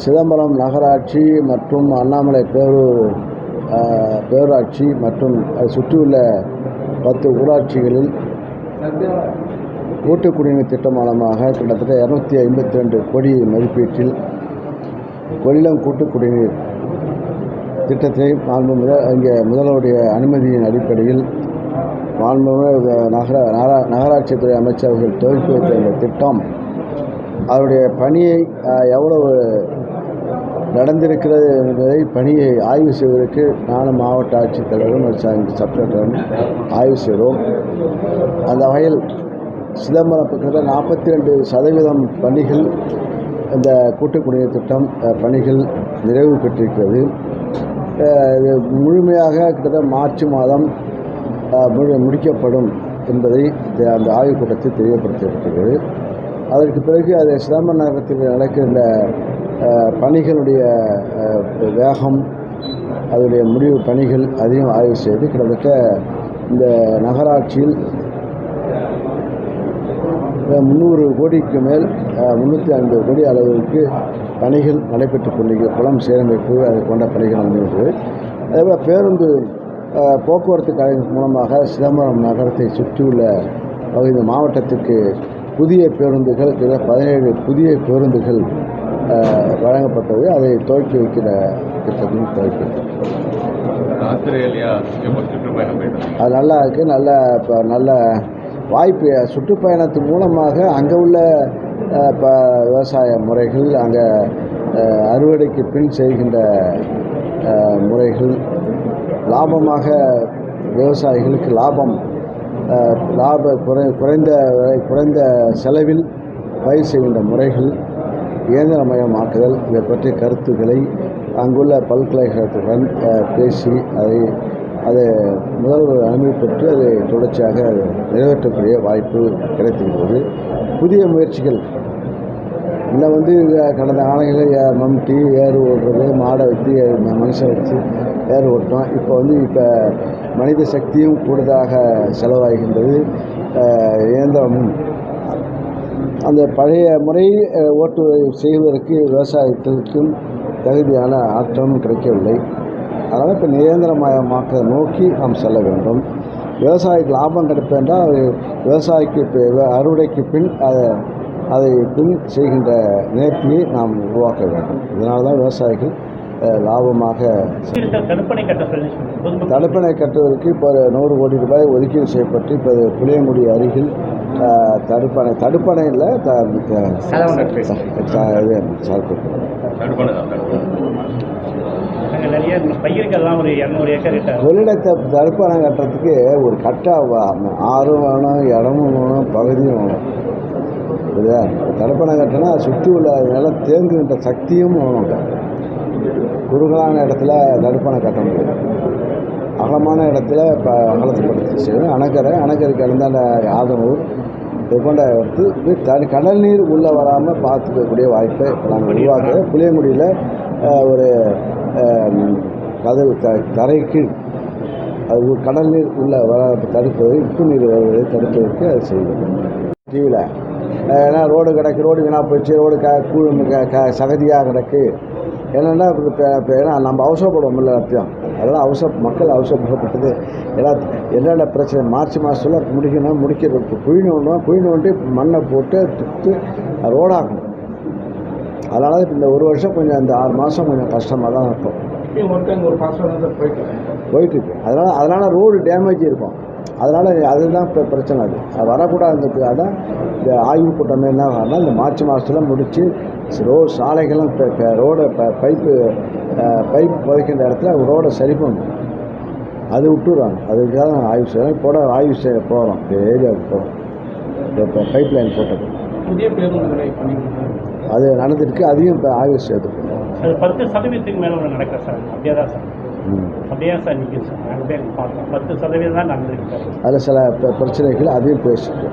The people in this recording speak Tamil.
சிதம்பரம் நகராட்சி மற்றும் அண்ணாமலை பேரூராட்சி மற்றும் அதை சுற்றியுள்ள 10 ஊராட்சிகளில் கூட்டு குடிநீர் திட்டம் மூலமாக கிட்டத்தட்ட 252 கோடி மதிப்பீட்டில் கொள்ளிடம் கூட்டு குடிநீர் திட்டத்தை இங்கே முதல்வருடைய அனுமதியின் அடிப்படையில் நகராட்சித்துறை அமைச்சர்கள் துவக்கி வைத்த இந்த திட்டம் அதனுடைய பணியை எவ்வளவு நடந்திருக்கிறது என்பதை பணியை ஆய்வு செய்வதற்கு நானும் மாவட்ட ஆட்சித்தலைவரும் சப்டரும் ஆய்வு செய்தோம். அந்த வகையில் சிதம்பரம் பக்கத்தில் 42% பணிகள் இந்த கூட்டு குடிநீர் திட்டம் பணிகள் நிறைவு பெற்றிருக்கிறது. இது முழுமையாக கிட்டத்தட்ட மார்ச் மாதம் முடிக்கப்படும் என்பதை அந்த ஆய்வுக் கூட்டத்தில் தெரியப்படுத்தப்பட்டிருக்கிறது. அதற்கு பிறகு அது சிதம்பரம் நகரத்தில் நடக்கின்ற பணிகளுடைய வேகம், அதனுடைய முடிவு பணிகள் அதையும் ஆய்வு செய்து கிட்டத்தட்ட இந்த நகராட்சியில் 300 கோடிக்கு மேல் 350 கோடி அளவிற்கு பணிகள் நடைபெற்றுக் கொண்டிருக்கிறது. குளம் சீரமைப்பு அது போன்ற பணிகள் நடந்திருக்கிறது. அதேபோல் பேருந்து போக்குவரத்து கழகம் மூலமாக சிதம்பரம் நகரத்தை சுற்றியுள்ள பகுதி மாவட்டத்திற்கு புதிய பேருந்துகள் 17 புதிய பேருந்துகள் வழங்கப்பட்டது. அதை துவக்கி வைக்கிற திட்டத்தையும் துவக்கி அது நல்லா இருக்குது. நல்ல வாய்ப்பு. சுற்றுப்பயணத்தின் மூலமாக அங்கே உள்ள விவசாய முறைகள், அங்கே அறுவடைக்கு பின் செய்கின்ற முறைகள், லாபமாக விவசாயிகளுக்கு குறைந்த செலவில் பயிர் செய்கின்ற முறைகள், இயந்திரமயமாக்குதல், இதை பற்றிய கருத்துக்களை அங்குள்ள பல்கலைக்கழகத்துடன் பேசி அதை முதல்வர் அனுமதி பெற்று அதை தொடர்ச்சியாக நிறைவேற்றக்கூடிய வாய்ப்பு கிடைத்திருக்கிறது. புதிய முயற்சிகள் இன்னும் கடந்த காலங்களில் மம்டி ஏறு ஓட்டுறது, மாடை வச்சு மனுஷன் வச்சு ஏறு ஓட்டோம். இப்போ மனித சக்தியும் கூடுதலாக செலவாகின்றது. இயந்திரமும் அந்த பழைய முறை ஓட்டு செய்வதற்கு விவசாயத்திற்கும் தகுதியான ஆற்றலும் கிடைக்கவில்லை. அதனால் இப்போ இயந்திரமயமாக்க நோக்கி நாம் செல்ல வேண்டும். விவசாயிக்கு லாபம் கிடைப்பென்றால் விவசாயிக்கு அறுவடைக்கு பின் அதை பின் செய்கின்ற நேர்த்தியை நாம் உருவாக்க வேண்டும். இதனால் தான் விவசாயிகள் லாபமாக தடுப்பணை கட்டுவதற்கு இப்போ 100 கோடி ரூபாய் ஒதுக்கீடு செய்யப்பட்டு இப்போ புளியங்குடி அருகில் தடுப்பணை இல்லை கொள்ளிடத்தை தடுப்பணை கட்டுறதுக்கு ஒரு ஆறும் வேணும், இடமும் வேணும், பகுதியும் வேணும். புரியுதா? தடுப்பணை கட்டினா சுற்றி உள்ள நிலம் தேங்குகின்ற சக்தியும் வேணும். குறுகலான இடத்துல தடுப்பணை கட்ட முடியாது. அகலமான இடத்துல அகலத்துப்படுத்தி செய்யணும். அணைக்கரைக்கு இருந்தால் ஆதனூர் இது போன்ற எடுத்து கடல் நீர் உள்ளே வராமல் பார்த்துக்கக்கூடிய வாய்ப்பை நாங்கள் உருவாக்க புளியங்குடியில் ஒரு தரைக்கு அது கடல் நீர் உள்ள தடுப்பது, உப்பு நீர் வருவதை தடுப்பதற்கு அது செய்வோம். டிவியில் ஏன்னா ரோடு வீணாக போயிடுச்சு, ரோடு சகதியாக கிடக்கு. என்னென்னா இப்போ ஏன்னா நம்ம அவசரப்படுவோம் இல்லை எல்லாத்தையும். அதெல்லாம் மக்கள் அவசரப்பட்டது என்னென்ன பிரச்சனை மார்ச் மாதத்தில் முடிக்கிறது. குழி நோண்டி மண்ணை போட்டு ரோடாகணும். அதனால இப்போ இந்த ஒரு வருஷம் கொஞ்சம் இந்த 6 மாதம் கொஞ்சம் கஷ்டமாக தான் இருக்கும், போயிட்டுருக்கு. அதனால் ரோடு டேமேஜ் இருக்கும். அதுதான் இப்போ பிரச்சனை. அது வரக்கூடாதுங்கிறதுக்காக தான் இந்த ஆய்வுக் கூட்டமே என்ன ஆகும்னா இந்த மார்ச் மாதத்தில் முடித்து சாலைகளும் இப்போ ரோடை பைப் புதைக்கின்ற இடத்துல ரோடை சரி பண்ணணும். அது விட்டுடுறாங்க. அதுக்காக தான் ஆய்வு செய்யணும். ஆய்வு செய்ய போகிறோம். இந்த ஏரியாவுக்கு போகிறோம். இப்போ பைப் லைன் போட்டது புதிய பேருந்துகளை அது நடந்துருக்கு. அதையும் இப்போ ஆய்வு செய்யணும். 10% மேலே நடக்கிற சார். அப்படியே தான் சார். அப்படியே சார் நிற்கும் சார். நாங்கள் பேர் பார்த்தோம் 10% தான் நடந்துருக்கு சார். அதில் சில பிரச்சனைகள் அதையும் பேசிட்டு